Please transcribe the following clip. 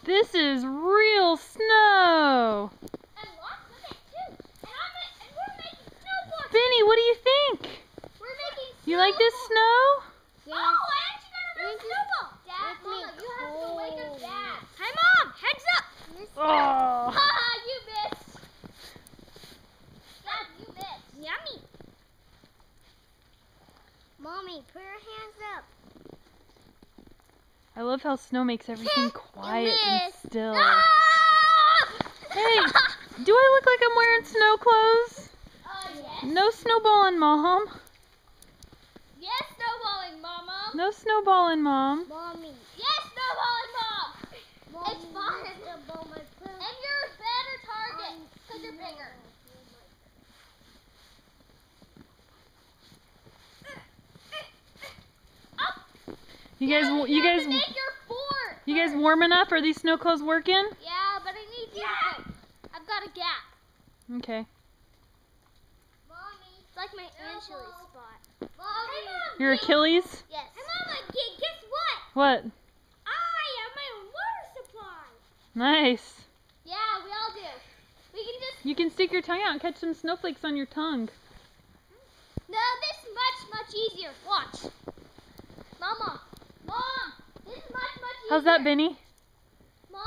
This is real snow. And lots of it too. And we're making snowboards. Benny, what do you think? We're making You like this snow? Yes. Oh, I actually got a real snowball. Dad, Mama, you have to go wake up Dad. Hi, Mom. Heads up. Oh. Haha, you missed. Dad, you missed. Yummy. Mommy, put your hands up. I love how snow makes everything quiet and still. Ah! Hey, do I look like I'm wearing snow clothes? Yes. No snowballing, Mom. Yes, snowballing, Mama. No snowballing, Mom. Mommy. Yes, snowballing, Mom. It's fun. And you're a better target because you're bigger. You guys warm enough? Are these snow clothes working? Yeah, but I need you to help. I've got a gap. Okay. Mommy. It's like my Angela spot. Mommy. Hey, Mom. Your Achilles? Yes. Hey, Mama, guess what? What? I have my own water supply. Nice. Yeah, we all do. We can just... You can stick your tongue out and catch some snowflakes on your tongue. No, this is much easier. Watch. Mama. Mom, this is much easier. How's that, Benny? Mom,